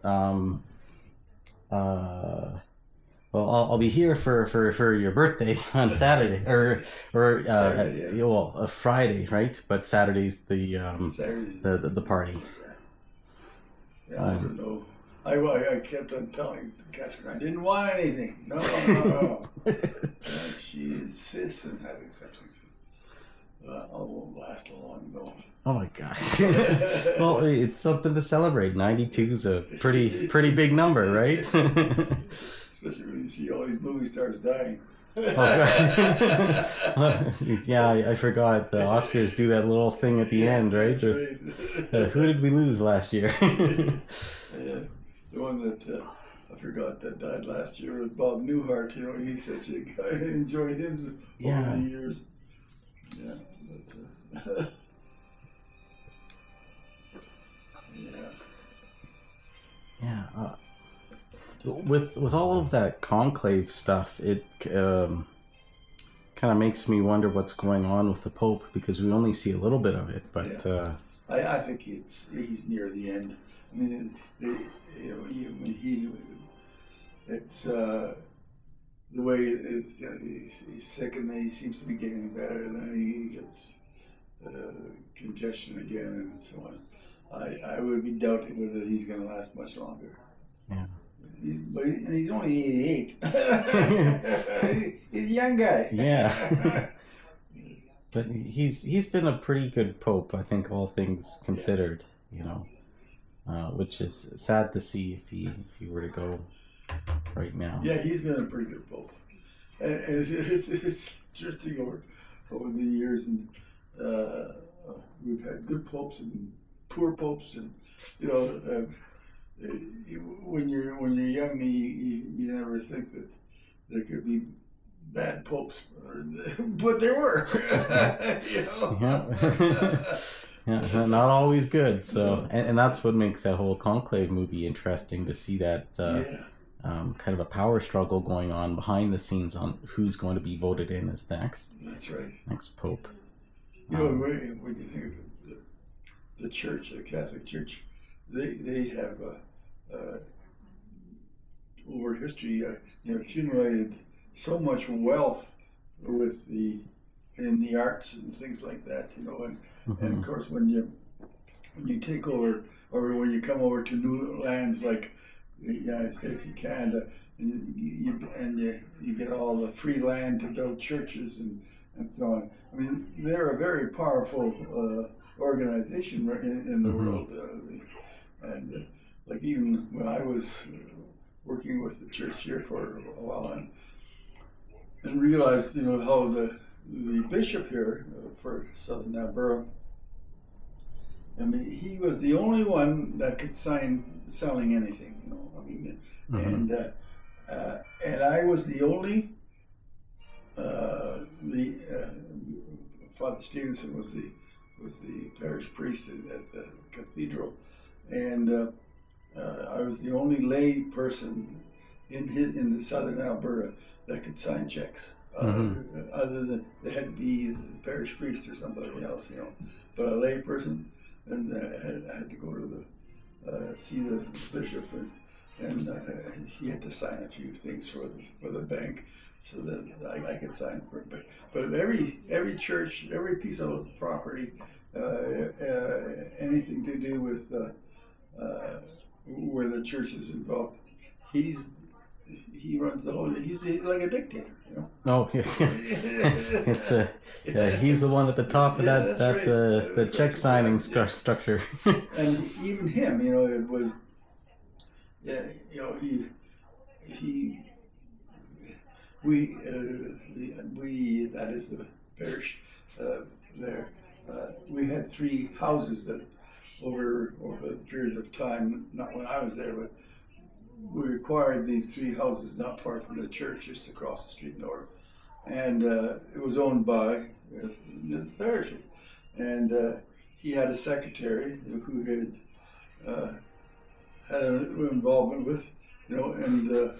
well, I'll be here for your birthday on Saturday, or Saturday, yeah. well, a Friday, right? But Saturday's Saturday. the party. Yeah, I don't know. I kept on telling Catherine I didn't want anything. No, no, no. And she insists on having something. Well, it won't last long though. Oh my gosh. Well, it's something to celebrate. 92 is a pretty big number, right? Especially when you see all these movie stars dying. Oh gosh. Yeah, I forgot. The Oscars do that little thing at the end, right? That's right. Who did we lose last year? Yeah, the one that I forgot that died last year was Bob Newhart. You know, he's such a guy. I enjoyed him over the years. Yeah, but yeah. Yeah. With all of that conclave stuff, it kind of makes me wonder what's going on with the Pope, because we only see a little bit of it. But yeah. I think he's near the end. I mean, it's the way he's sick, and then he seems to be getting better, and then he gets congestion again, and so on. I would be doubting whether he's going to last much longer. Yeah. He's only 88. He's a young guy. Yeah. But he's been a pretty good Pope, I think, all things considered. You know, which is sad to see if he were to go right now. Yeah, he's been a pretty good Pope, and it's interesting over the years, and we've had good popes and poor popes, and you know. When you're young, you never think that there could be bad popes, but there were. You know? Yeah. Yeah, not always good. So, and that's what makes that whole conclave movie interesting, to see that kind of a power struggle going on behind the scenes on who's going to be voted in as next. That's right. Next pope. You know, when you think of the church, the Catholic Church, they have over history, accumulated so much wealth with in the arts and things like that, and of course when you take over, or when you come over to new lands like the United States and Canada, and you get all the free land to build churches and so on. I mean, they're a very powerful organization in the world, and like even when I was working with the church here for a while, and realized how the bishop here for Southern Alberta, I mean, he was the only one that could sign selling anything, I mean, and I was the only Father Stevenson was the parish priest at the cathedral, and I was the only lay person in the Southern Alberta that could sign checks. Other than they had to be the parish priest or somebody else, but a lay person, and I had to go to see the bishop, and he had to sign a few things for the bank, so that I could sign for it. But every church, every piece of property, anything to do with where the church is involved, he runs the whole. He's like a dictator, Oh, yeah. He's the one at the top of the check signing structure. And even him, it was, we that is the parish there. We had 3 houses that over a period of time, not when I was there, but we acquired these 3 houses not far from the church, just across the street north, and it was owned by the parish, and he had a secretary who had an involvement with, and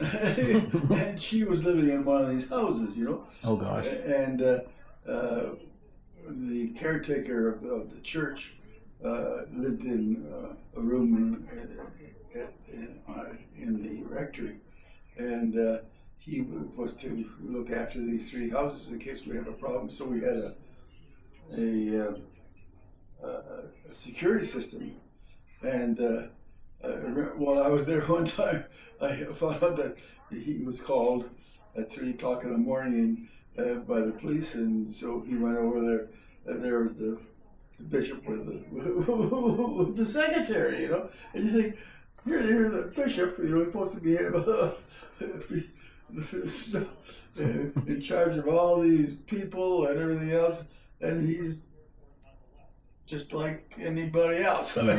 and she was living in one of these houses, Oh gosh. And the caretaker of the church lived in a room in the rectory, and he was to look after these 3 houses in case we have a problem. So we had a security system, and I remember while I was there one time, I found out that he was called at 3 o'clock in the morning by the police, and so he went over there, and there was the bishop with the secretary, you know, and you think, you're the bishop, you know, supposed to be able to be in charge of all these people and everything else, and he's just like anybody else. Doing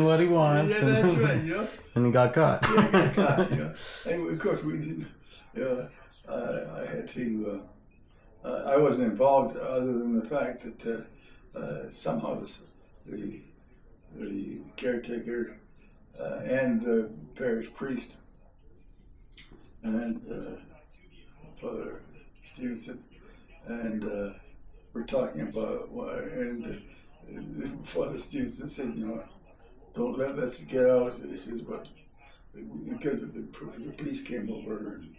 what he wants. Yeah, that's right, you know. And he got caught. Yeah, he got caught, you know. And of course we didn't, you know, I had to, I wasn't involved other than the fact that somehow the caretaker and the parish priest and Father Stevenson and we're talking about, and Father Stevenson said, you know, don't let this get out. This is what, because the police came over and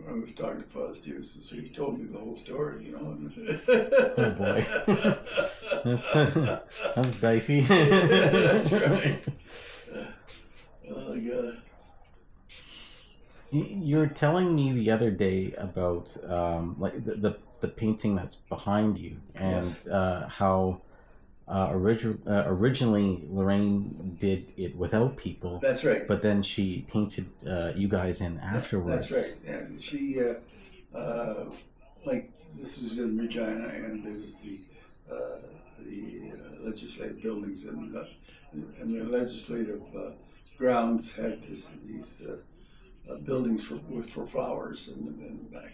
I was talking to Father Stevenson, so he told me the whole story, you know. Oh boy, that's dicey. That's right. Oh God. You're telling me the other day about like the painting that's behind you, and yes. How originally Lorraine did it without people. That's right. But then she painted you guys in afterwards. That's right. And she, like, this was in Regina, and there's the legislative buildings, and the legislative grounds had these buildings for flowers in the back,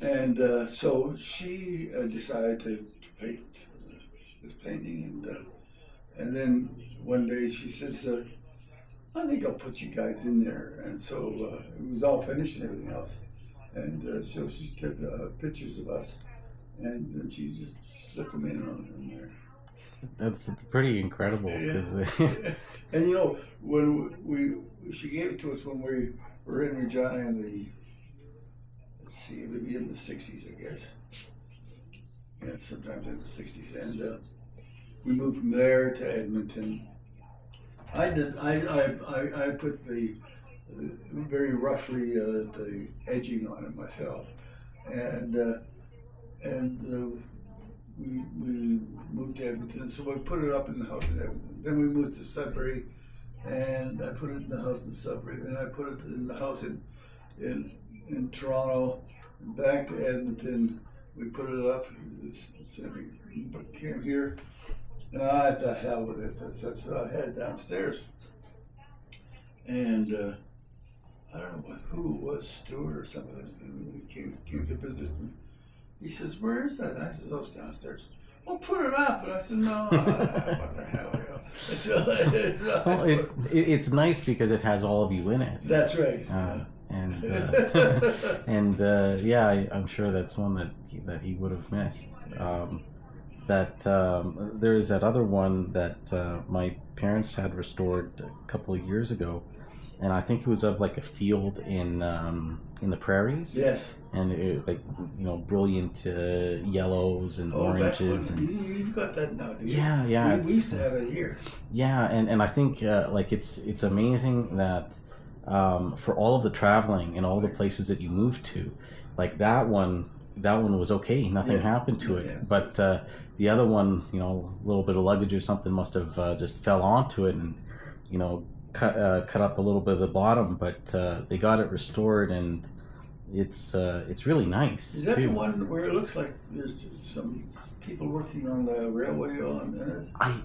and so she decided to paint this painting, and then one day she says, I think I'll put you guys in there, and so it was all finished and everything else, and so she took pictures of us, and then she just slipped them in there. That's pretty incredible. Yeah. And you know, when she gave it to us when we were in Regina in the, let's see, it would be in the 60s, I guess. Yeah, sometimes in the 60s, and we moved from there to Edmonton. I put the very roughly the edging on it myself, and we moved to Edmonton, so we put it up in the house in Edmonton. Then we moved to Sudbury, and I put it in the house in Sudbury. Then I put it in the house in Toronto. Back to Edmonton, we put it up. We came here, and the hell with it. So I had it downstairs, and I don't know who it was, Stuart or something. And we came to visit. He says, "Where is that?" And I said, "Oh, it's downstairs." "Well, put it up." And I said, "No, what the hell?" You know? Well, it's nice because it has all of you in it. That's right. Yeah, I'm sure that's one that he would have missed. There is that other one that my parents had restored a couple of years ago, and I think it was of like a field in the prairies. Yes. And it, like, you know, brilliant yellows and oranges. That's one. You've got that now, do you? Yeah. We used to have it here. Yeah, and I think like it's amazing that for all of the traveling and all the places that you moved to, like that one was okay. Nothing happened to it. Yeah. But the other one, you know, a little bit of luggage or something must have just fell onto it and, you know, cut up a little bit of the bottom. But they got it restored, and it's really nice. Is that too. The one where it looks like there's some people working on the railway on it? I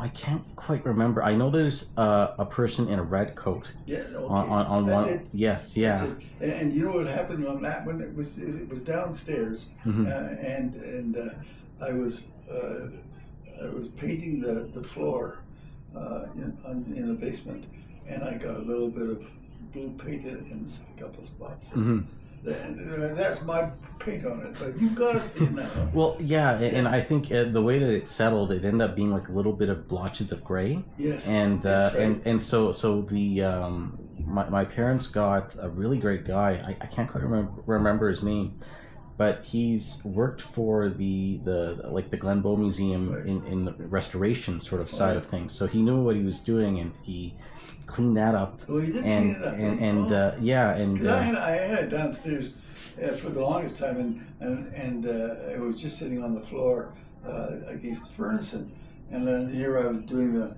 can't quite remember. I know there's a person in a red coat. Yeah, okay. On That's one. It. Yes, yeah. That's it. And you know what happened on that one? It was downstairs, mm-hmm. and I was painting the floor in the basement, and I got a little bit of blue painted in a couple of spots. Mm-hmm. That's my paint on it, but you got it now. Well, yeah, and I think the way that it settled, it ended up being like a little bit of blotches of gray. Yes, And that's right. and so the my parents got a really great guy. I can't quite remember his name, but he's worked for the like the Glenbow Museum in the restoration sort of side of things. So he knew what he was doing, and he cleaned that up. Oh, he did clean it up. Yeah, and I had it downstairs for the longest time, and it was just sitting on the floor against the furnace, and then here I was doing the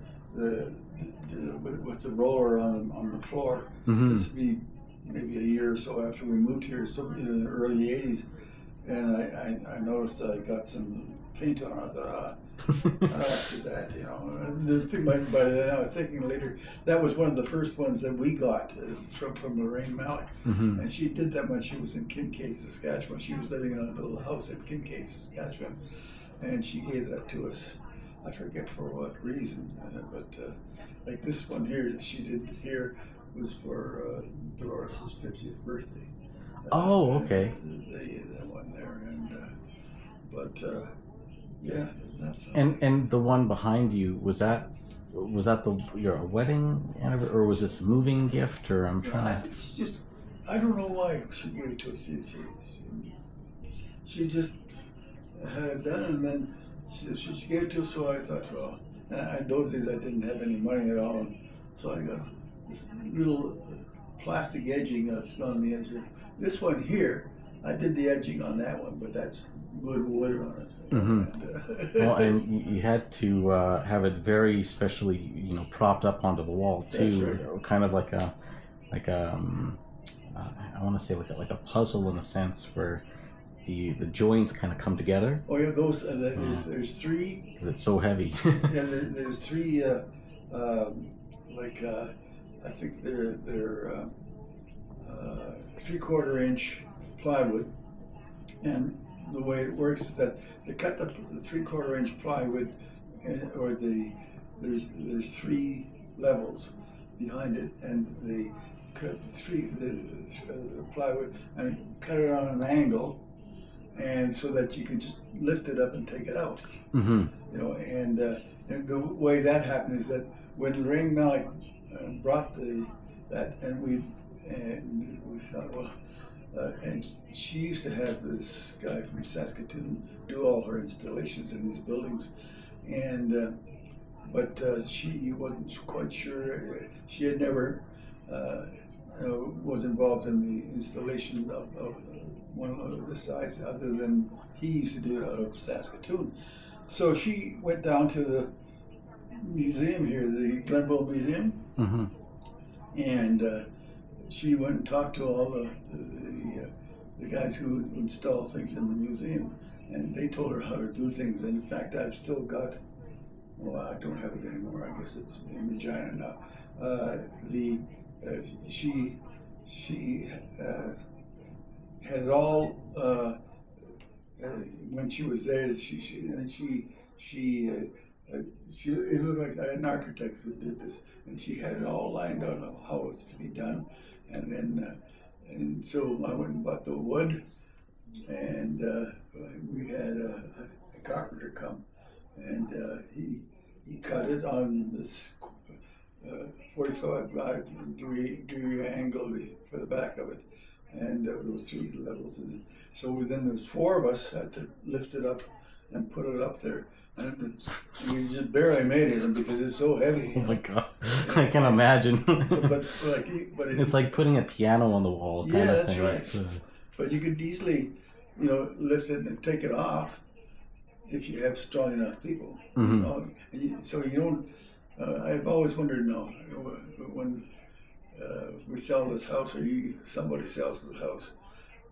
with the roller on the floor. This would be maybe a year or so after we moved here, so in the early '80s, and I noticed that I got some paint on it. I thought, after that, you know. And the thing, but then I was thinking later, that was one of the first ones that we got from Lorraine Malach, and she did that when she was in Kincaid, Saskatchewan. She was living in a little house in Kincaid, Saskatchewan, and she gave that to us. I forget for what reason, but like this one here, she did here was for Dolores' 50th birthday. Oh, okay. The one there, and yeah, that's and the one behind you, was that your wedding anniversary, or was this a moving gift, or I'm trying to... She just, I don't know why she gave it to us. She just had it done, and then she gave it to us. So I thought, well, those days I didn't have any money at all, and so I got this little plastic edging that's on the edge. This one here, I did the edging on that one, but that's good wood on it. Well, and you had to have it very specially, propped up onto the wall too. That's right. Kind of like a I want to say like a puzzle in a sense, where the joints kind of come together. Oh yeah, those there's three. Because it's so heavy. Yeah, there's three. I think they're 3/4 inch plywood, and the way it works is that they cut the 3/4 inch plywood, there's three levels behind it, and they cut the plywood and cut it on an angle, and so that you can just lift it up and take it out. You know, and the way that happened is that when Lorraine Malach brought that, and we thought, well. And she used to have this guy from Saskatoon do all her installations in these buildings, and but she wasn't quite sure. She had never was involved in the installation of one of this size, other than he used to do it out of Saskatoon. So she went down to the museum here, the Glenbow Museum, and she went and talked to all the guys who install things in the museum, and they told her how to do things. And in fact, I've still got, well, I don't have it anymore. I guess it's in Regina now. She had it all when she was there. It looked like an architect who did this, and she had it all lined out of how it's to be done. And then, and so I went and bought the wood, and we had a carpenter come, and he cut it on this 45-degree angle for the back of it, and there was three levels. And so then there's four of us had to lift it up and put it up there. And we just barely made it because it's so heavy. Oh my God, I can imagine. But it's like putting a piano on the wall kind of thing. That's right. But you could easily, lift it and take it off if you have strong enough people. So you don't. I've always wondered, when we sell this house, or somebody sells the house,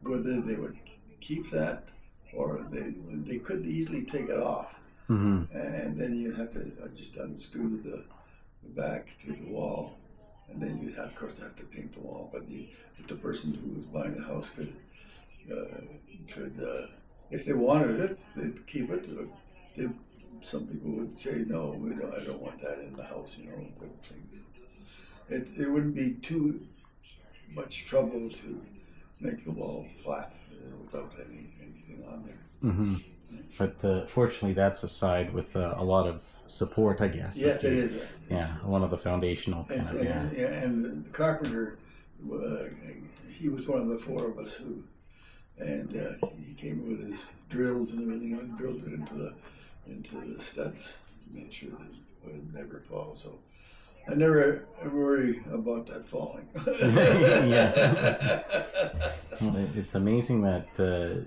whether they would keep that or they could easily take it off. And then you'd have to just unscrew the back to the wall, and then you'd of course have to paint the wall. But the person who was buying the house could if they wanted it, they'd keep it. Some people would say, no, I don't want that in the house, but things. It wouldn't be too much trouble to make the wall flat without anything on there. Mm-hmm. But fortunately, that's a side with a lot of support, I guess. Yes, it is. Yeah, one of the foundational kind of, yeah. And the carpenter, he was one of the four of us and he came with his drills and everything and drilled it into the studs, made sure that it would never fall. So I never worry about that falling. Yeah. Well, it's amazing that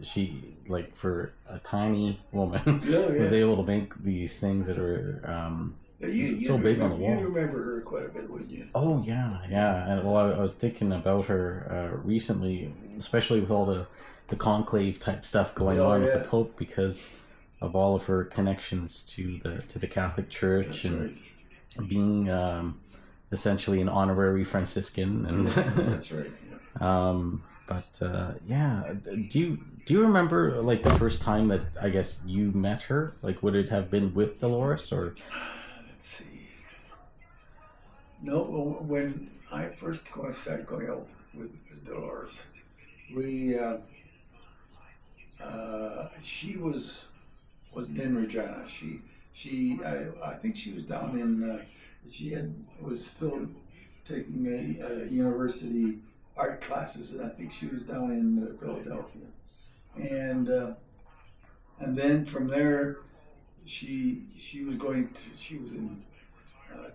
she, like, for a tiny woman, was able to make these things that are so big on the wall. You remember her quite a bit, wouldn't you? Oh, yeah. And, well, I was thinking about her recently, especially with all the conclave type stuff going on with the Pope, because of all of her connections to the Catholic Church. That's and being essentially an honorary Franciscan. And that's right. Yeah. Do you remember, like, the first time that, I guess, you met her? Like, would it have been with Dolores, or? Let's see. No, when I first started going out with Dolores, she wasn't in Regina. I think she was down in. Was still taking a university art classes, and I think she was down in Philadelphia, and then from there, she was in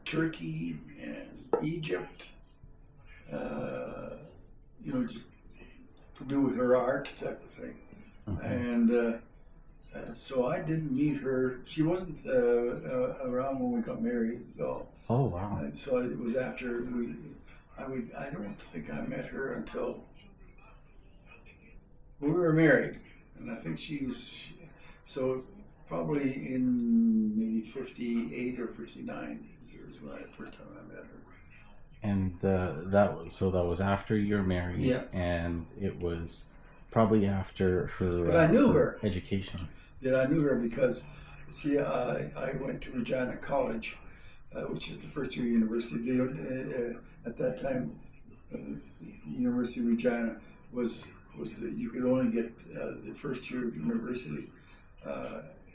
Turkey and Egypt, just to do with her art type of thing, and so I didn't meet her. She wasn't around when we got married at all. Oh, wow! And so it was after I don't think I met her until we were married, and I think so probably in maybe 58 or 59 was when the first time I met her. And that was after you're married. Yeah. And it was probably after her. But I knew her education. Yeah, I knew her because, see, I went to Regina College, which is the first year university. At that time, University of Regina was you could only get the first year of university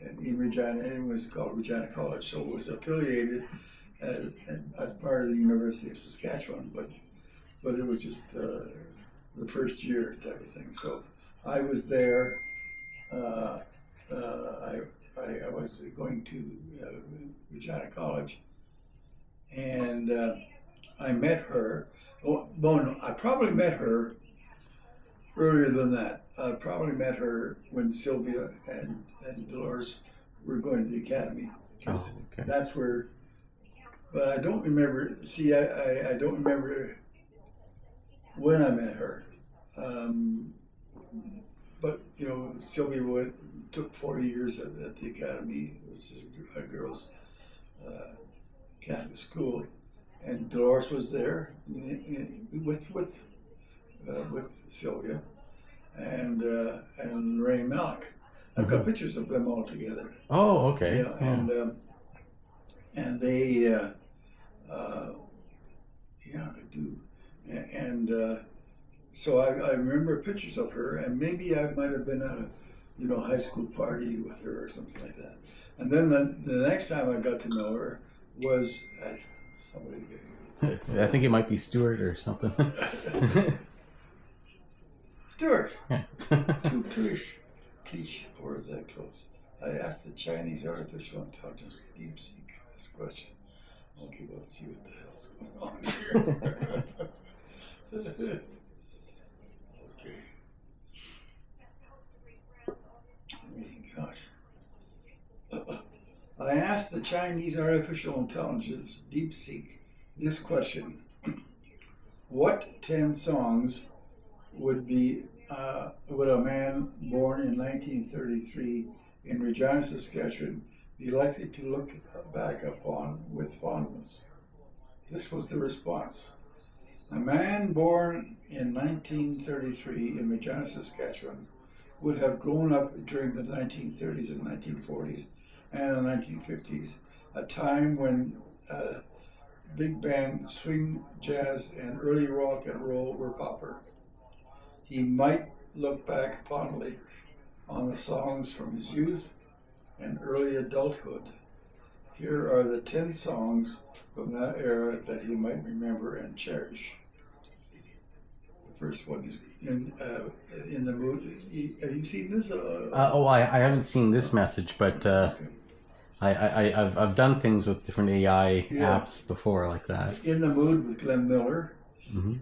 in Regina, and it was called Regina College. So it was affiliated as part of the University of Saskatchewan, but it was just the first year type of thing. So I was there. I was going to Regina College, and I met her. Oh, no, I probably met her earlier than that. I probably met her when Sylvia and Dolores were going to the academy, because that's where. But I don't remember. See, I don't remember when I met her. But Sylvia took 4 years at the academy, which is a girls' Catholic school, and Dolores was there with Sylvia and Lorraine Malach. I've got pictures of them all together. Oh, okay. Yeah, and they, I do, and. So I remember pictures of her, and maybe I might have been at a high school party with her or something like that. And then the next time I got to know her was at somebody's game. I think it might be Stuart or something. Stuart. Yeah. Too cliche, or is that close? I asked the Chinese artificial intelligence DeepSeek this question. Okay, let's see what the hell's going on here. Gosh. I asked the Chinese artificial intelligence DeepSeek this question: what 10 songs would a man born in 1933 in Regina, Saskatchewan be likely to look back upon with fondness? This was the response. A man born in 1933 in Regina, Saskatchewan would have grown up during the 1930s and 1940s and the 1950s, a time when big band, swing, jazz, and early rock and roll were popular. he might look back fondly on the songs from his youth and early adulthood. Here are the 10 songs from that era that he might remember and cherish. The first one is in the mood. Have you seen this? I haven't seen this message, but I've done things with different AI apps before like that. In the Mood with Glenn Miller,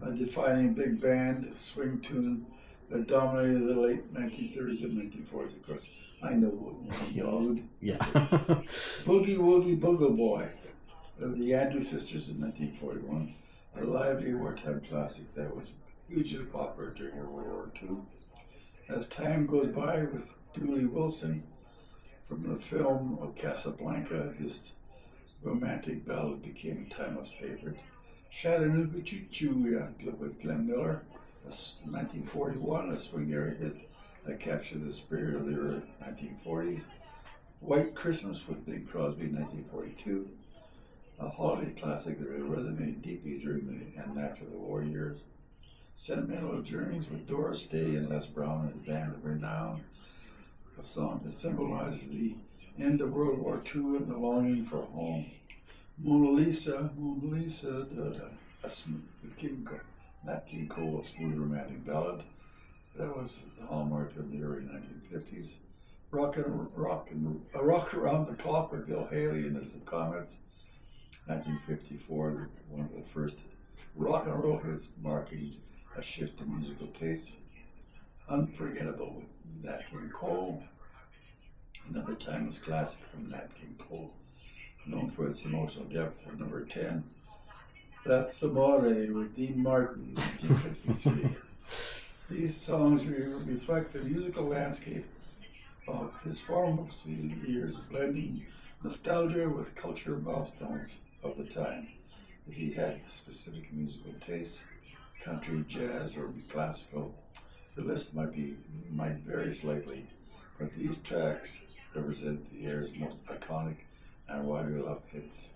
a defining big band swing tune that dominated the late 1930s and 1940s. Of course, I know what you Mood. Yeah. Boogie Woogie Boogle Boy of the Andrew Sisters in 1941, a lively wartime classic that was hugely popular during World War II. As time goes by with Dooley Wilson, from the film of Casablanca, this romantic ballad became a timeless favorite. Chattanooga Choo Choo with Glenn Miller, 1941, a swing era hit that captured the spirit of the early 1940s. White Christmas with Bing Crosby, 1942, a holiday classic that resonated deeply during the and after the war years. Sentimental Journeys with Doris Day and Les Brown and his band of renown, a song that symbolized the end of World War II and the longing for home. Mona Lisa, with Nat King Cole, a smooth romantic ballad that was the hallmark of the early 1950s. Rock Around the Clock with Bill Haley and his Comets, 1954, one of the first rock and roll hits marking a shift in musical taste. Unforgettable with Nat King Cole, another timeless classic from Nat King Cole, known for its emotional depth. At number 10, That's Amore with Dean Martin, 1953. These songs reflect the musical landscape of his formative years, blending nostalgia with cultural milestones of the time. If he had specific musical tastes, country, jazz, or classical, the list might vary slightly, but these tracks represent the era's most iconic and widely loved hits.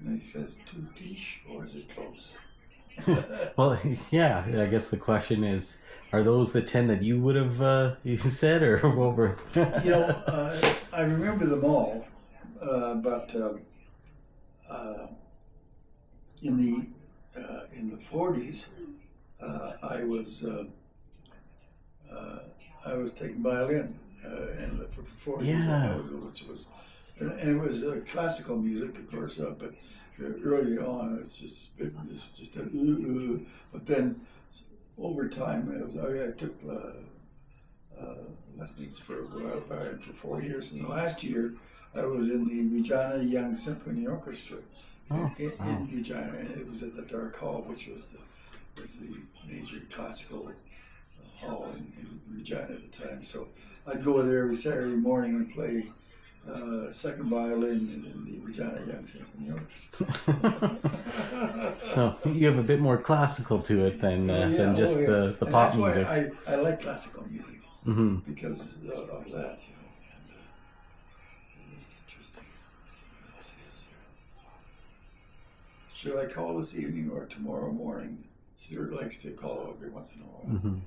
And he says, too niche, or is it close? Well, yeah, I guess the question is, are those the 10 that you would have you said, or what were... I remember them all, but in the 40s, I was taking violin, and for 4 years, which was, and it was classical music, of course, but early on, it's just a, but then over time, I took lessons for violin for 4 years. And the last year, I was in the Regina Young Symphony Orchestra in Regina, and it was at the Dark Hall, which was the major classical hall in Regina at the time. So I'd go there every Saturday morning and play second violin in the Regina Young Symphony Orchestra. So you have a bit more classical to it than just the pop music. That's why I like classical music, because of that. And it's interesting. Let's see what else he has here. Should I call this evening or tomorrow morning? Stuart likes to call every once in a while,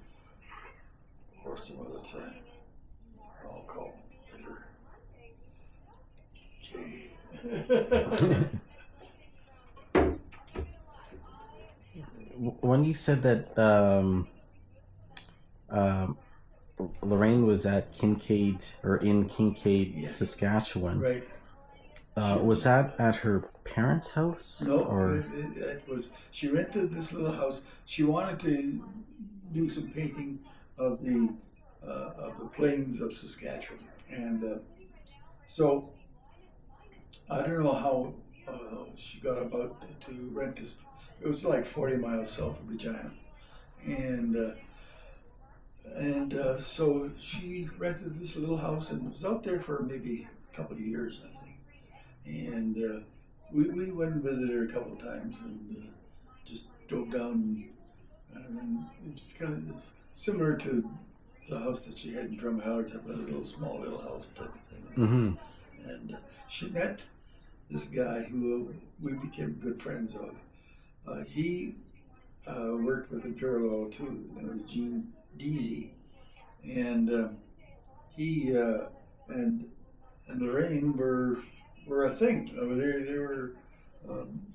or some other time. I'll call later. When you said that Lorraine was at Kincaid or in Kincaid, Saskatchewan, right? Was that at her parents' house? No, or it was. She rented this little house. She wanted to do some painting of the plains of Saskatchewan, and so I don't know how she got about to rent this. It was like 40 miles south of Regina, and so she rented this little house and was out there for maybe a couple of years, I think. And we went and visited her a couple of times and just drove down. And it's kind of similar to the house that she had in Drumheller, type of small little house type of thing. And she met this guy who we became good friends of. He worked with the parallel too. There was Gene Deasy, and he and Lorraine were a thing. They were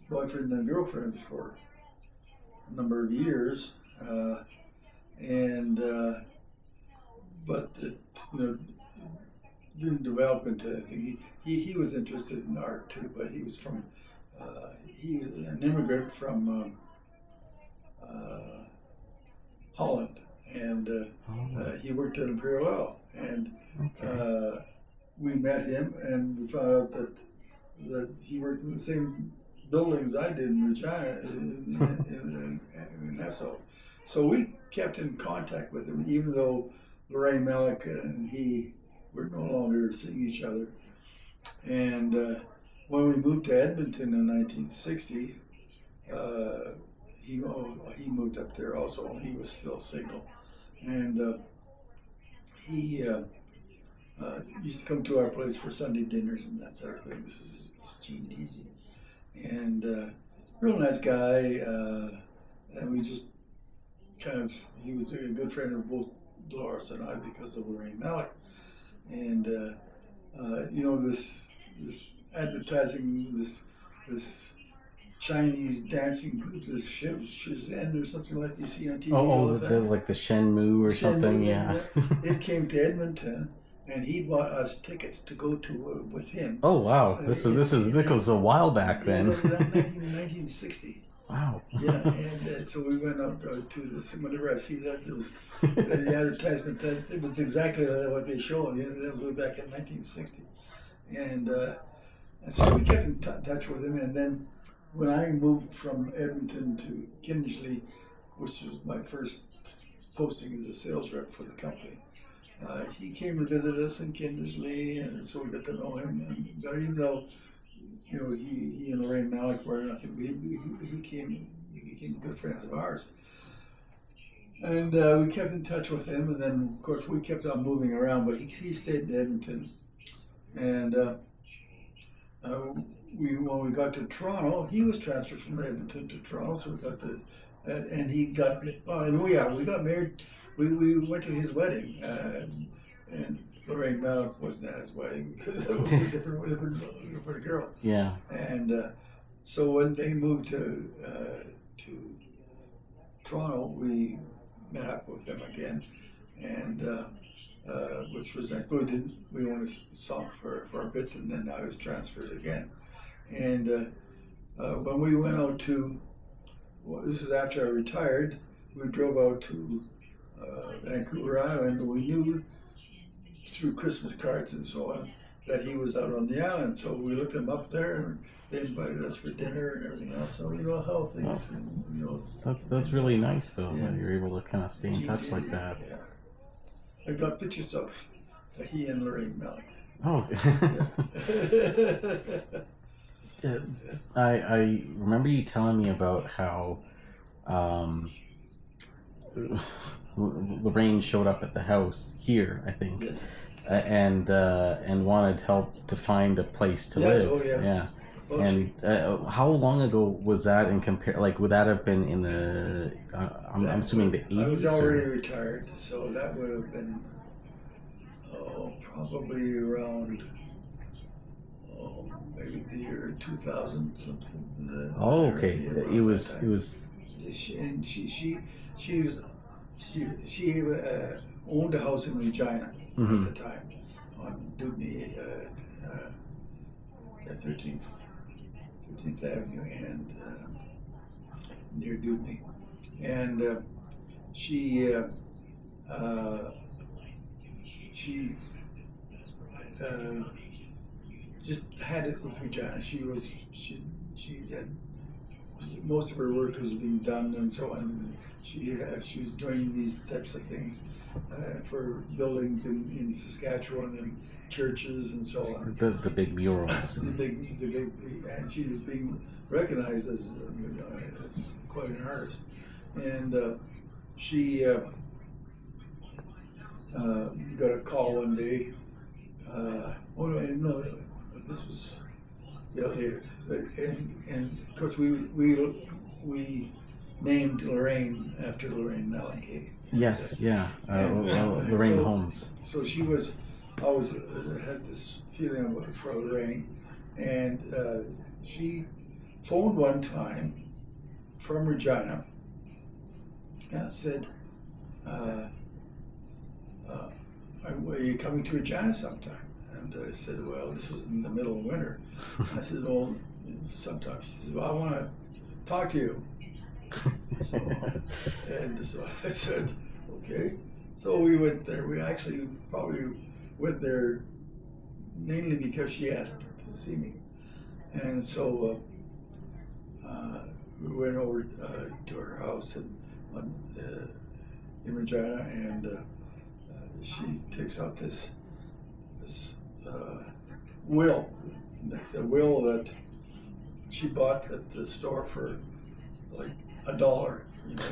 boyfriend and girlfriend for a number of years, and but it, didn't develop into anything. He was interested in art too, but he was an immigrant from Holland, and he worked at Imperial Oil, and we met him, and we found out that he worked in the same buildings I did in Regina, in Nassau. So we kept in contact with him, even though Lorraine Malach and he were no longer seeing each other. And when we moved to Edmonton in 1960, he moved up there also. He was still single, and he used to come to our place for Sunday dinners and that sort of thing. This is Gene Deasy, and real nice guy. And we just he was a good friend of both Dolores and I because of Lorraine Malach. And this advertising, this Chinese dancing group, this Shenzhen or something like you see on TV. Like the Shenmue or something, yeah. It came to Edmonton, and he bought us tickets to go to with him. Oh wow! This was a while back then. 1960. Wow. Yeah, and so we went out to this. Whenever I see that, there was the advertisement that it was exactly what they showed. That was way back in 1960, and so we kept in touch with him. And then when I moved from Edmonton to Kindersley, which was my first posting as a sales rep for the company, he came to visit us in Kindersley, and so we got to know him. And even though he and Lorraine Malach were nothing, he became good friends of ours. And we kept in touch with him, and then of course we kept on moving around, but he stayed in Edmonton. And when we got to Toronto, he was transferred from Edmonton to Toronto, so we got and he got, we got married. We went to his wedding, and Lorraine Malach wasn't at his wedding because it was a different girl. Yeah. And so when they moved to Toronto, we met up with them again, and which was we only saw for a bit, and then I was transferred again. And when we went out to, this is after I retired, we drove out to Vancouver Island. We knew through Christmas cards and so on that he was out on the island, so we looked him up there, and they invited us for dinner and everything else. So how things, that's really nice though, yeah, that you're able to kind of stay in touch like that. Yeah, I got pictures of he and Lorraine Malach. Oh. Yeah. I remember you telling me about how Lorraine showed up at the house here, I think. Yes. And wanted help to find a place to live. Oh yeah. Yeah. Well, and how long ago was that would that have been in the, I'm assuming the 80s? I was already retired, so that would have been, probably around, maybe the year 2000 something. Okay. It was. She owned a house in Regina mm-hmm. at the time on Dudney, 13th Avenue and near Dudney, and she just had it with Regina. She had most of her work was being done and so on. She was doing these types of things for buildings in Saskatchewan and churches and so on. The big murals. the big, and she was being recognized as quite an artist. And she got a call one day. This was later. And of course we named Lorraine after Lorraine Malach. Yes, yeah. Lorraine Holmes. So she was always had this feeling for Lorraine, and she phoned one time from Regina and said, "Are you coming to Regina sometime?" And I said, "Well, this was in the middle of winter." I said, "Well, sometime." She said, "Well, I want to talk to you." So I said, "Okay." So we went there. We actually probably went there mainly because she asked to see me. And so we went over to her house in Regina, and she takes out this will. That's a will that she bought at the store for like $1, you know.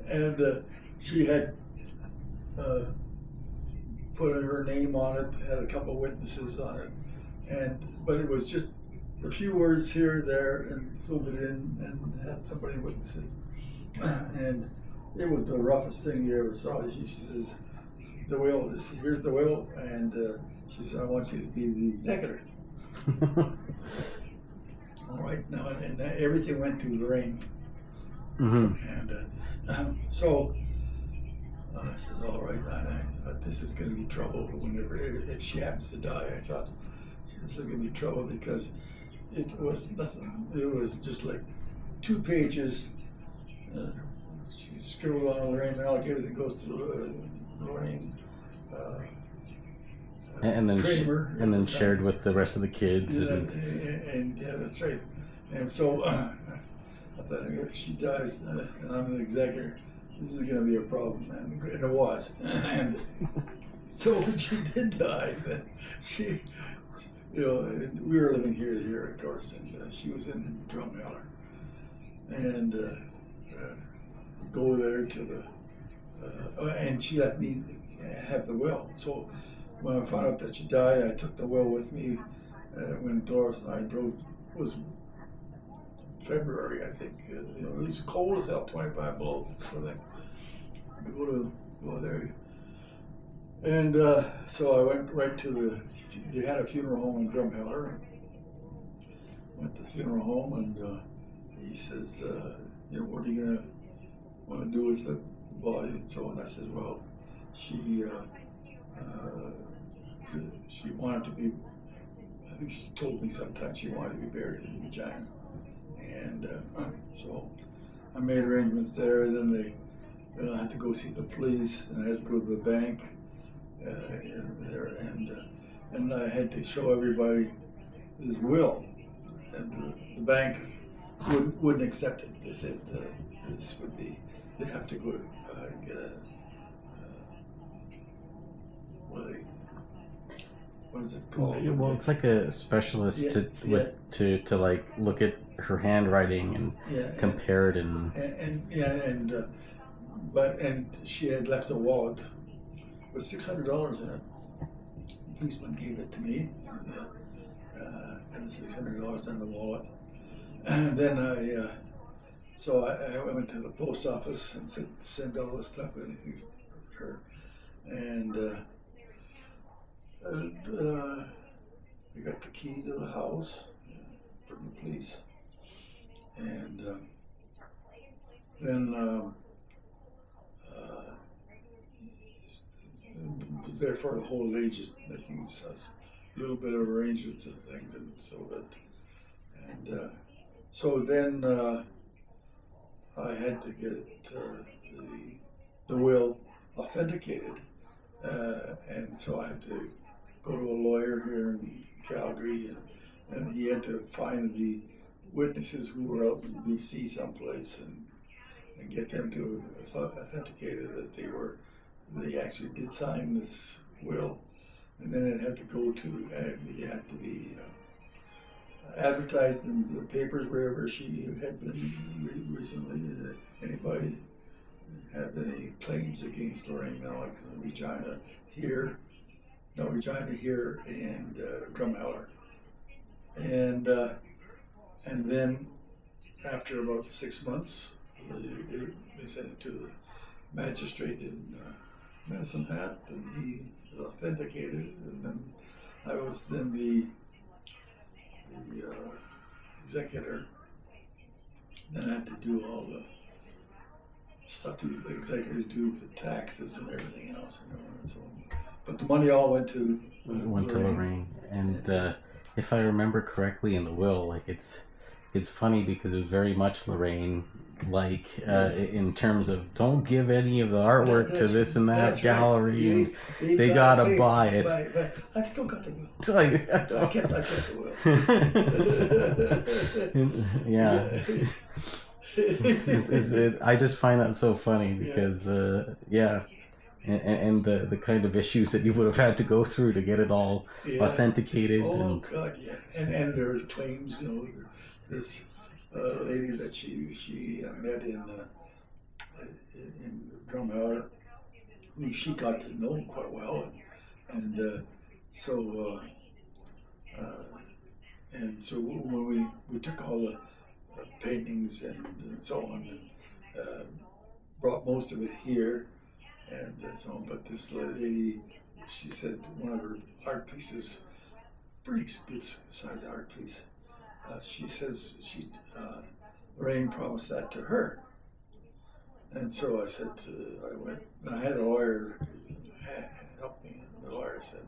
and she had put her name on it, had a couple of witnesses on it, but it was just a few words here and there, and filled it in and had somebody witness it. And it was the roughest thing you ever saw. She says, "The will, here's the will," and she says, "I want you to be the executor." All right, now, and everything went to Lorraine. And so I said, "All right, I thought this is going to be trouble if she happens to die." I thought this is going to be trouble because it was nothing. It was just like 2 pages. She scribbled on Lorraine Malach. Everything goes to Lorraine. And then Kramer, and then shared with the rest of the kids. And yeah, that's right. And so I thought, if she dies and I'm the executor, this is going to be a problem, and it was. And so when she did die, then she, we were living here, of course, and she was in Drumheller, and go there to the, and she let me have the will. So when I found out that she died, I took the will with me when Doris and I drove. It was February, I think. It was cold as hell, 25 below. So then go there. And so I went right to they had a funeral home in Drumheller. Went to the funeral home, and he says, "What are you going to want to do with the body?" And so on. I said, "Well, she wanted to be, I think she told me sometime she wanted to be buried in Regina." And so I made arrangements there. Then I had to go see the police, and I had to go to the bank there, and I had to show everybody his will. And the bank wouldn't accept it. They said this would be, they'd have to go get a what is it called? Well, it's like a specialist to like look at her handwriting and compare it and she had left a wallet with $600 in it. The policeman gave it to me, and the $600 in the wallet. And then I went to the post office and said, "Send all this stuff in for her." And we got the key to the house from the police, and then was there for the whole day, just making a little bit of arrangements of things, and so then I had to get the will authenticated, and so I had to go to a lawyer here in Calgary, and he had to find the witnesses who were out in BC someplace and get them to authenticate it that they actually did sign this will, and then it had to go to it had to be advertised in the papers wherever she had been recently. Anybody have any claims against Lorraine Malach, Regina here and Drumheller. And And then after about 6 months, they sent it to the magistrate in Medicine Hat, and he authenticated it, and then I was then the executor. Then I had to do all the stuff the executors do with the taxes and everything else, and so on. But the money all went to Lorraine. And if I remember correctly in the will, like it's funny because it was very much Lorraine in terms of don't give any of the artwork to this and that gallery, right. and they gotta buy it. But I've still got the will. So I kept the will. Yeah. I just find that so funny because and the kind of issues that you would have had to go through to get it all authenticated. Oh God, yeah. And there was claims, this lady that she met in Drumheller, who she got to know quite well, and so when we took all the paintings and so on, and brought most of it here, and so on. But this lady, she said one of her art pieces, pretty good size art piece. She says Lorraine promised that to her, and so I said I went. I had a lawyer help me, and the lawyer said,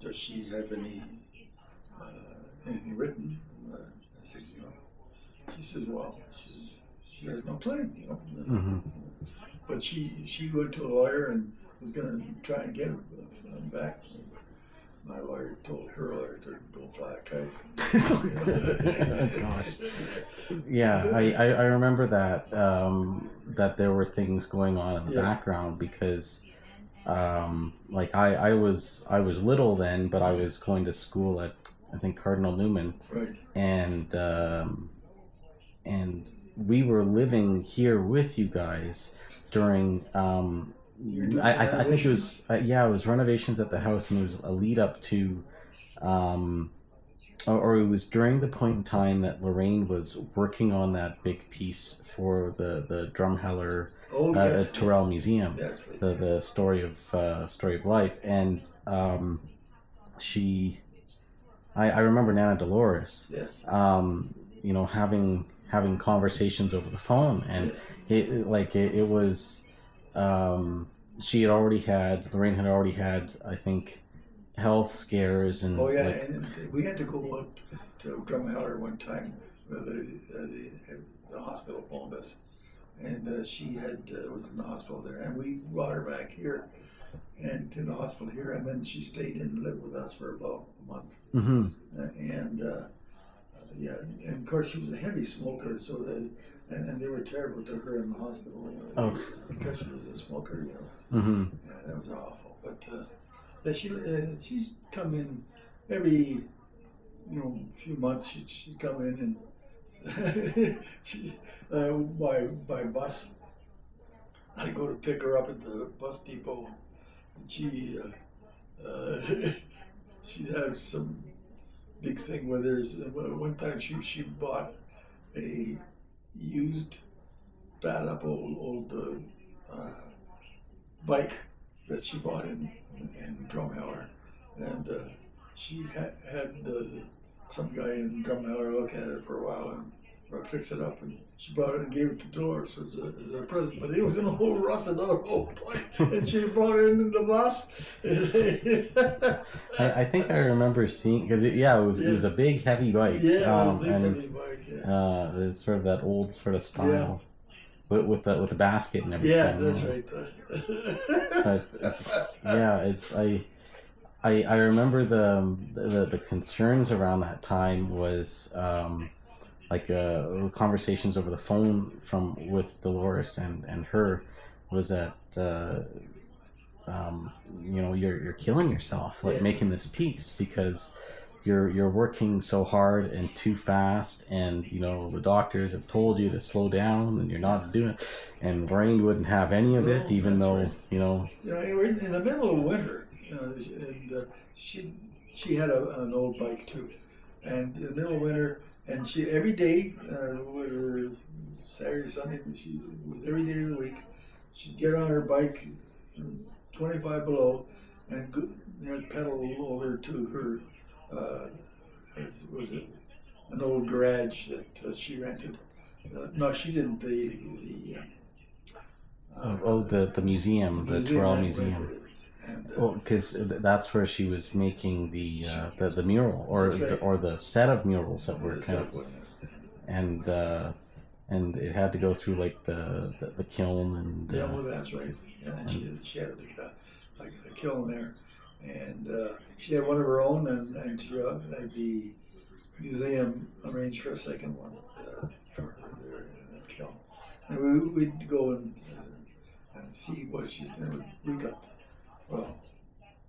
does she have anything written? I said, She says, well, she has no claim, But she went to a lawyer and was going to try and get him back. My lawyer told her lawyer to go fly a kite. Gosh. Yeah, I remember that that there were things going on in the background because I was little then, but I was going to school at I think Cardinal Newman, right, and we were living here with you guys during I think it was it was renovations at the house, and it was a lead up to or it was during the point in time that Lorraine was working on that big piece for the Drumheller Tyrrell Museum, the story of life, and I remember Nana Dolores, having conversations over the phone, and it was Lorraine had already had, I think, health scares, and and we had to go up to Drumheller one time. The hospital phoned us, and she was in the hospital there, and we brought her back here and to the hospital here, and then she stayed and lived with us for about a month. Mm-hmm. And of course she was a heavy smoker, so and they were terrible to her in the hospital, because she was a smoker, Mm-hmm. Yeah, that was awful. But she's come in every few months. She'd come in and she by bus. I'd go to pick her up at the bus depot, and she'd have some big thing where one time she bought a used bad up old bike that she bought in Drumheller, and she had some guy in Drumheller look at it for a while and fix it up, and she brought it and gave it to Dolores as a present. But it was in a whole rusted out old bike, and she brought it in the bus. I think I remember seeing, because it was a big heavy bike. Yeah, it was a big heavy bike. Yeah. It's sort of that old sort of style. With the basket and everything. Yeah, that's right. I remember the concerns around that time was conversations over the phone with Dolores and her was that you're killing yourself making this piece because you're working so hard and too fast, and the doctors have told you to slow down and you're not doing it, and Lorraine wouldn't have any of it, even though right. We're in the middle of winter, and she had an old bike too, and in the middle of winter, and she every day, whether Saturday, Sunday, she was every day of the week. She'd get on her bike, 25 below, and go, pedal over to her. Was it an old garage that she rented? No, she didn't. The museum, the Twirl Museum. Well, because that's where she was making the mural, or the set of murals that were kind of, and it had to go through like the kiln and. Yeah, well, that's right. Yeah, and she had like a kiln there, and she had one of her own, and she the museum arranged for a second one for her there in that kiln, and we'd go and see what she's doing. We got, well,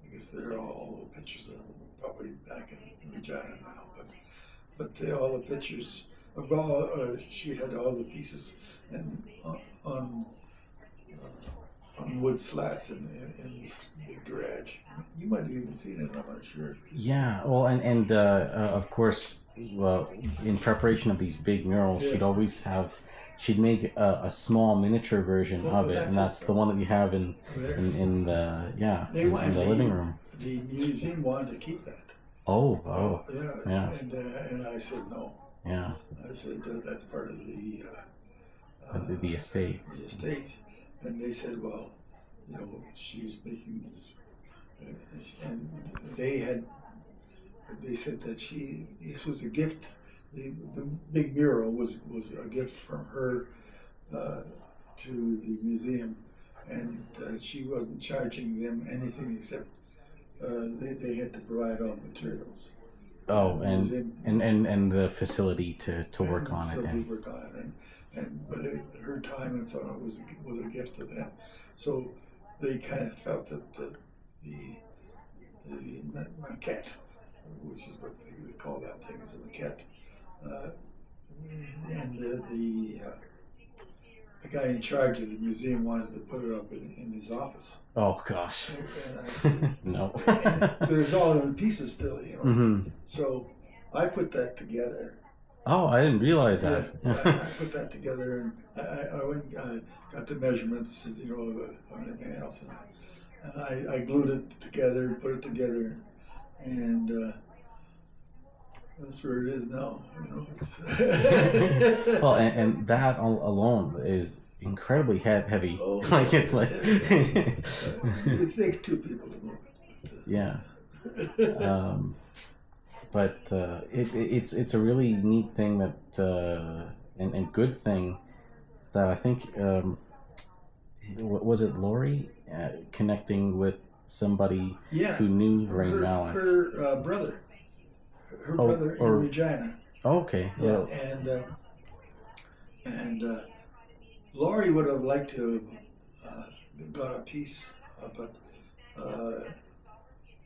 I guess they're all the pictures of them probably back in Regina now, but all the pictures about she had all the pieces and on wood slats in this big garage. You might have even seen it, I'm not sure. Yeah, well, and of course, well, in preparation of these big murals, she'd make a small miniature version of it, and that's the one that you have in the living room. The museum wanted to keep that. Oh, yeah. And I said no. Yeah. I said that's part of the estate. The estate, and they said, well, she was making this, and they said that this was a gift. The big mural was a gift from her to the museum, and she wasn't charging them anything except they had to provide all the materials. Oh, and the facility to work on it. To work on it, but her time and so on was a gift to them. So they kind of felt that the maquette, which is what they call that thing, is a maquette. And the guy in charge of the museum wanted to put it up in his office. Oh gosh! And I said, no. There's all in pieces still, Mm-hmm. So I put that together. Oh, I didn't realize that. I put that together, and I went and got the measurements, of everything else, and I glued it together and put it together, and. That's where it is now, Well, and that alone is incredibly heavy. Oh, like it's like it takes two people to move it. Yeah. But it's a really neat thing that and good thing that I think was it Lori connecting with somebody who knew Lorraine Malach. Her brother. Her brother in Regina. Okay. Yeah. And Laurie would have liked to have got a piece, but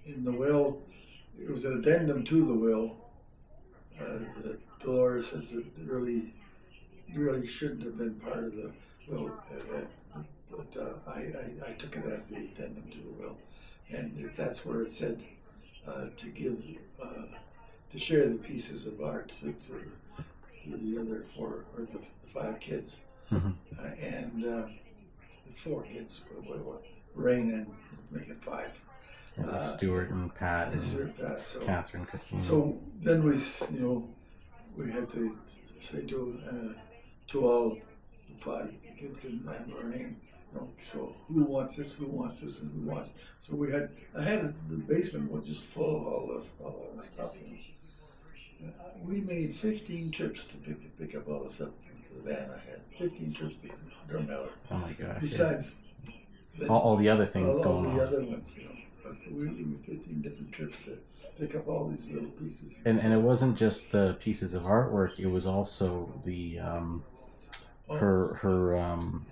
in the will, it was an addendum to the will that Dolores says it really shouldn't have been part of the will. But I took it as the addendum to the will, and that's where it said to give. To share the pieces of art to the other four, or the 5 kids, mm-hmm. And 4 kids, Rain and making 5. Stuart and Pat, and so, Catherine, Christine. So then we had to say to all the 5 kids and Lorraine, so who wants this, and who wants. So I had the basement was just full of all the stuff. We made 15 trips to pick up all the stuff to the van. I had 15 trips to Drumheller. Oh my gosh! Besides all the other things going on. All the other ones, But we made 15 different trips to pick up all these little pieces. And it wasn't just the pieces of artwork. It was also the her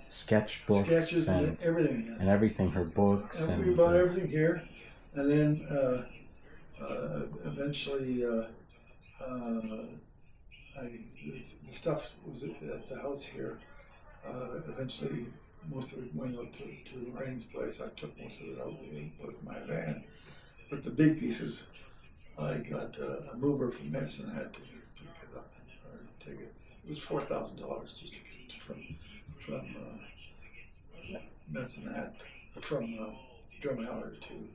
sketchbooks, sketches, and everything. Yeah. And everything. Her books. And we brought everything here, and then eventually. The stuff was at the house here. Eventually, most of it went out to Lorraine's place. I took most of it out with my van. But the big pieces I got a mover from Medicine Hat to pick it up or take it. It was $4,000 just from Medicine Hat from Drumheller to.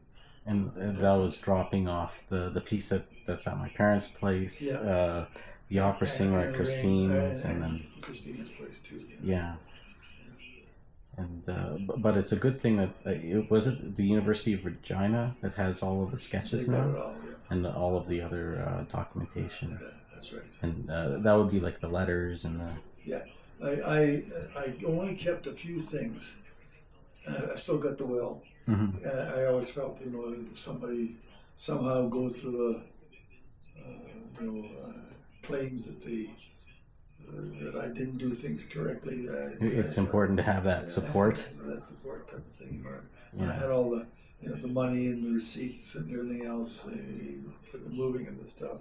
And that was dropping off the piece that's at my parents' place. Yeah. The opera singer at Christine's, and then Christine's place too. Yeah. And but it's a good thing that was it the University of Regina that has all of the sketches They got now, it all, yeah. and all of the other documentation. Yeah, that's right. And that would be like the letters and the. Yeah, I only kept a few things. I still got the will. Mm-hmm. I always felt, if somebody somehow goes to the, claims that that I didn't do things correctly. It's important to have that support. That support type of thing. Yeah. I had all the, the money and the receipts and everything else for the moving and the stuff,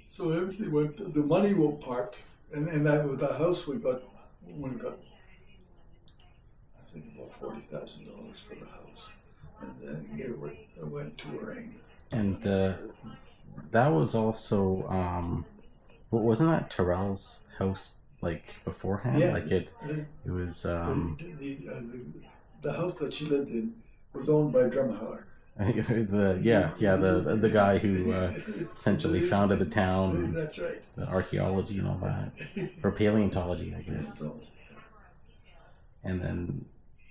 so everything went. The money part, and that with the house we got. When we got, I think about $40,000 for the house, and then it went to Lorraine. And that was also, wasn't that Terrell's house like beforehand? Yeah, like it was. The house that she lived in was owned by Drumheller. the guy who essentially founded the town. That's right. The archaeology and all that, or paleontology, I guess. And then,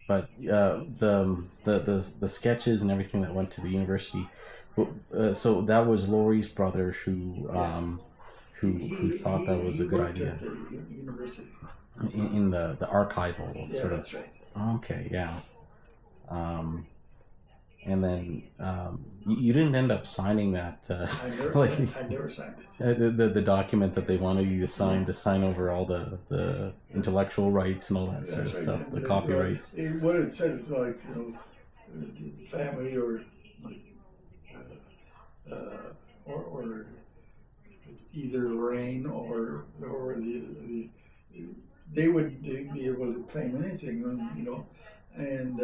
but the sketches and everything that went to the university. So that was Laurie's brother who thought that was a good idea. At the university. In the archival sort of. That's right. Okay, yeah. And then you didn't end up signing that. I never signed it. The document that they wanted you to sign over all the intellectual rights and all that sort of stuff, the copyrights. What it says is like the family or like or either Lorraine or they would be able to claim anything, and.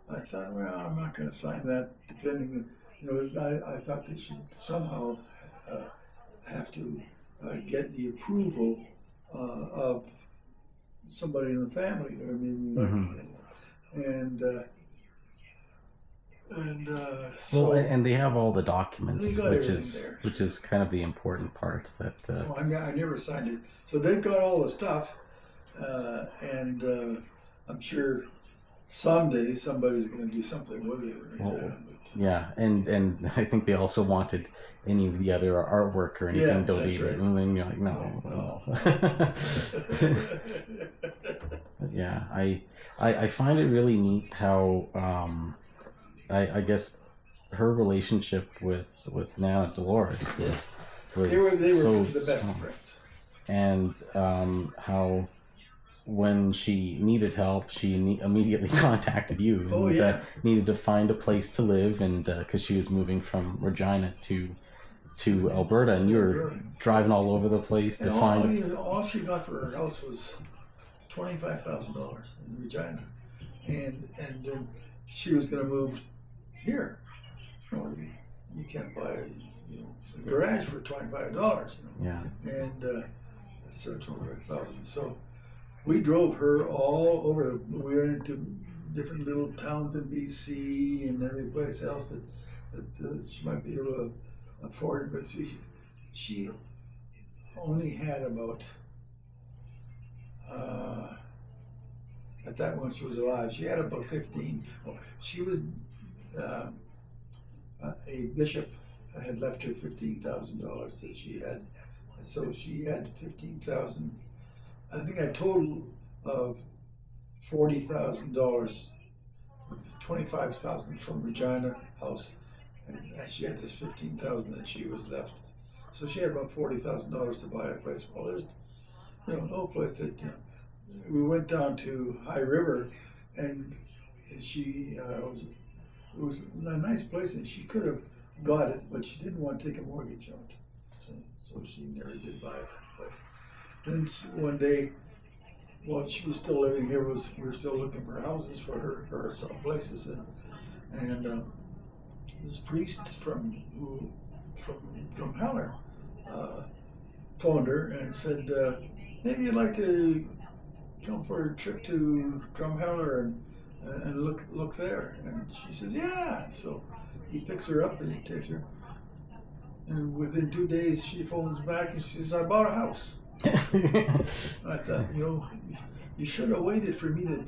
I thought, well, I'm not going to sign that. Depending, I thought they should somehow have to get the approval of somebody in the family. I mean, so. Well, and they have all the documents, there. which is kind of the important part. That. So I never signed it. So they've got all the stuff, and I'm sure. Someday somebody's going to do something with it. Yeah, and I think they also wanted any of the other artwork or anything donated, right. And then you're like, no. Yeah, I find it really neat how I guess her relationship with Nana Dolores was they were so the best of friends, and how. When she needed help, she immediately contacted you. And, needed to find a place to live, and because she was moving from Regina to Alberta, and you were driving all over the place to find. All she got for her house was $25,000 in Regina, and then she was going to move here. You can't buy a garage for $25. Yeah. And so $25,000. So. We drove her all over. We went into different little towns in BC and every place else that she might be able to afford. But she only had about at that when she was alive. She had about 15. She was a bishop had left her $15,000 that she had, so she had 15,000. I think I total of $40,000, $25,000 from Regina house, and she had this $15,000 that she was left. So she had about $40,000 to buy a place. Well, there's no place that we went down to High River, and she it was a nice place, and she could have got it, but she didn't want to take a mortgage on it, so she never did buy that place. Then one day, while she was still living here, we were still looking for houses for her, for some places, And this priest from Drumheller phoned her and said, maybe you'd like to come for a trip to Drumheller and look there. And she says, yeah. So he picks her up and he takes her. And within 2 days, she phones back and she says, I bought a house. I thought, you should have waited for me to,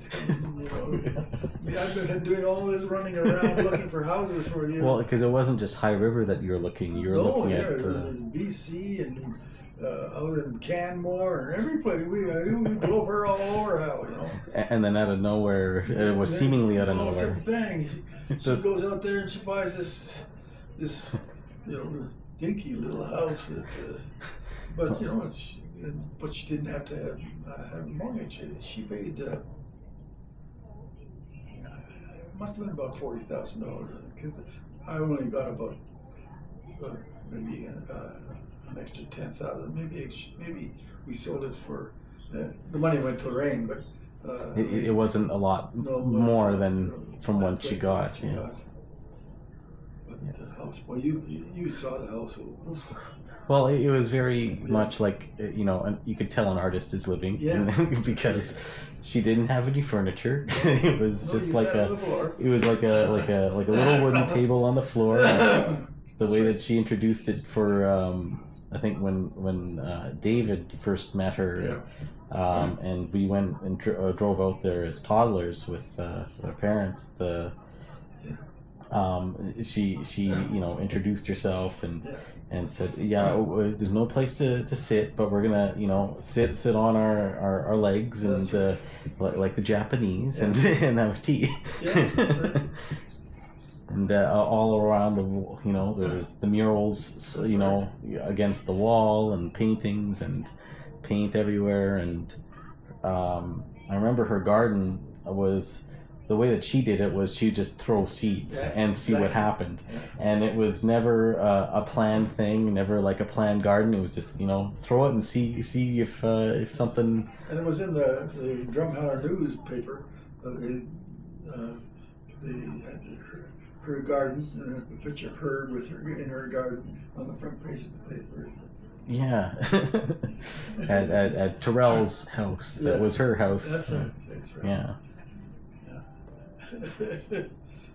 I've been doing all this running around looking for houses for you. Well, because it wasn't just High River that you were looking. You were looking at there's BC and out in Canmore and every place. We drove her all over hell, And then out of nowhere, it was seemingly out of nowhere. Bang! She goes out there and she buys this dinky little house but but she didn't have to have a mortgage. She paid it must have been about $40,000 because I only got about maybe an extra $10,000. Maybe we sold it for the money went to Lorraine, but it wasn't a lot more than from what she got. Yeah. But the house, well, you saw the house. Well, it was very much like, you could tell an artist is living because she didn't have any furniture. It was just like a little wooden table on the floor. The way that she introduced it for, I think when David first met her, and we went and drove out there as toddlers with our parents, she introduced herself and said, there's no place to sit, but we're gonna sit on our legs and like the Japanese and have tea. That's right. And all around there was the murals against the wall and paintings and paint everywhere. And I remember her garden was, the way that she did it was she'd just throw seeds and see what happened. And it was never a planned thing, never like a planned garden. It was just, throw it and see if something... And it was in the Drumheller newspaper. They had her garden, a picture of her with her in her garden on the front page of the paper. Yeah. at Terrell's house. That was her house. That's right. Yeah.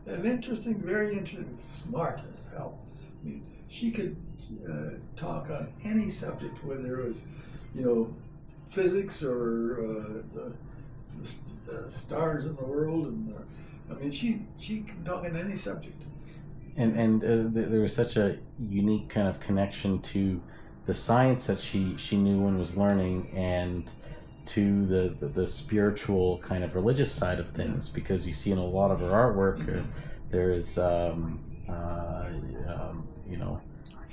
And interesting, very interesting, smart as hell. I mean, she could talk on any subject, whether it was, physics or the stars in the world, and she can talk on any subject. And there was such a unique kind of connection to the science that she knew and was learning, and to the spiritual kind of religious side of things, because you see in a lot of her artwork there's a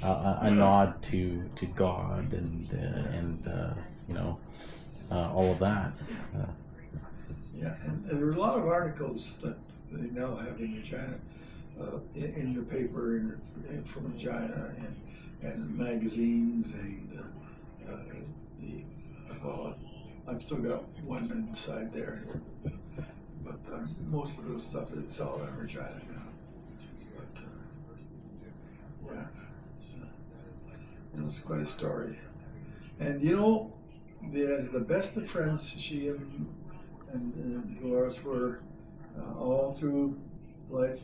nod to God and all of that. And there are a lot of articles that they now have in Regina, in the paper and from Regina and magazines and I've still got one inside there, but most of the stuff it's all in Regina now. But it was quite a story. And as the best of friends, she and Dolores were all through life.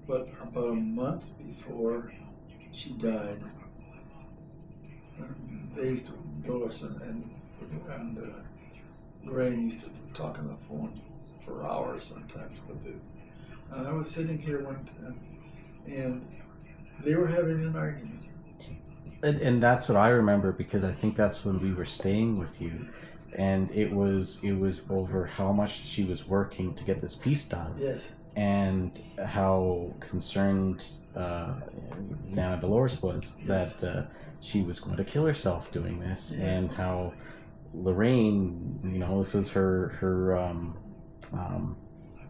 But about a month before she died, they used to, Dolores and Lorraine used to talk on the phone for hours sometimes. But I was sitting here one time, and they were having an argument. And that's what I remember, because I think that's when we were staying with you, and it was over how much she was working to get this piece done. Yes. And how concerned Nana Dolores was that she was going to kill herself doing this, and how Lorraine, this was her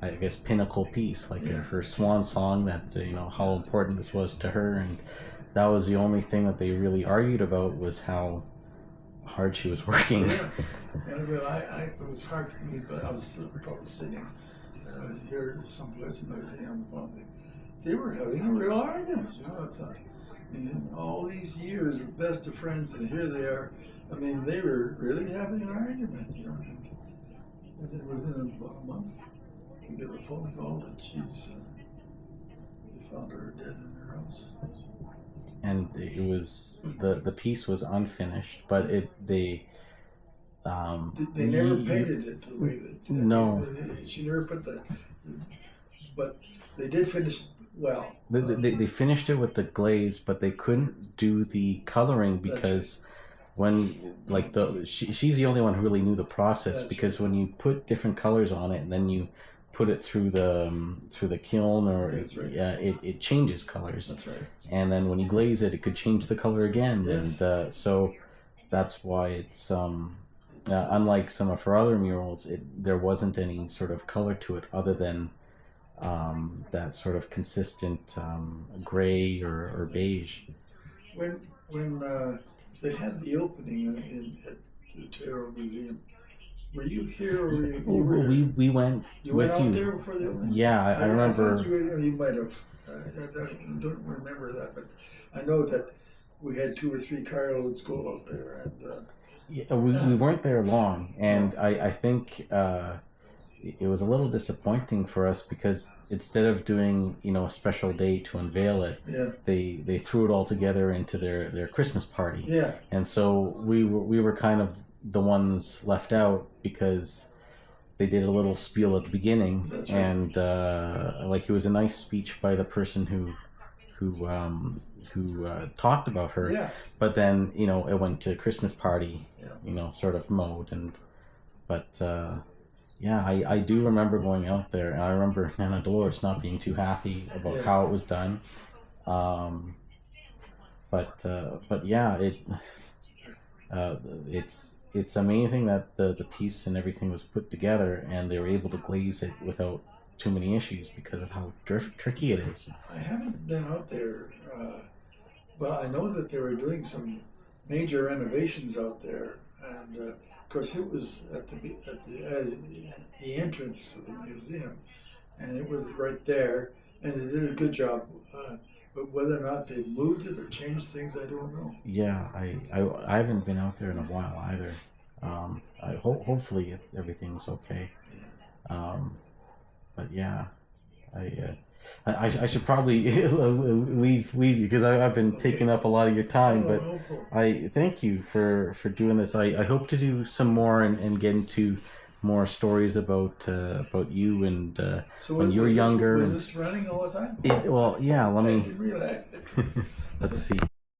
I guess pinnacle piece, like her swan song, that how important this was to her, and that was the only thing that they really argued about, was how hard she was working. And it was hard for me, but I was probably sitting here someplace in the museum. They were having a real argument. You know, I thought, I mean, all these years, the best of friends, and here they are. I mean, they were really having an argument. You know, and then within about a month, we get a phone call that they found her dead in her house. And it was the piece was unfinished, but they never painted it the way that no. She never put but they did finish it well. They finished it with the glaze, but they couldn't do the coloring because when like she's the only one who really knew the process, because when you put different colors on it and then you put it through the kiln, or it changes colors. That's right. And then when you glaze it, it could change the color again. Yes. And so that's why it's unlike some of her other murals, there wasn't any sort of color to it other than that sort of consistent gray or beige. When they had the opening at the Tarot Museum, were you here, or you were here? We went with you. You Went out there for the opening? Yeah, I remember. I thought you might have. I don't remember that, but I know that we had 2 or 3 carloads go out there, and yeah, we weren't there long, and I think it was a little disappointing for us because instead of doing a special day to unveil it, they threw it all together into their Christmas party. Yeah. And so we were kind of the ones left out because they did a little spiel at the beginning. That's right. And like it was a nice speech by the person who talked about her. Yeah. But then it went to Christmas party, sort of mode, but yeah, I do remember going out there, and I remember Nana Dolores not being too happy about how it was done. But yeah, it's amazing that the piece and everything was put together, and they were able to glaze it without too many issues because of how tricky it is. I haven't been out there, but I know that they were doing some major renovations out there, and of course it was at the entrance to the museum, and it was right there, and they did a good job. But whether or not they moved it or changed things, I don't know. Yeah, I haven't been out there in a while either. Hopefully everything's okay. But yeah, I should probably leave you because I've been taking up a lot of your time. But I thank you for doing this. I hope to do some more and get into more stories about you and so when you were younger. Was this running all the time? Well, yeah. Let me. I didn't realize it. Let's see.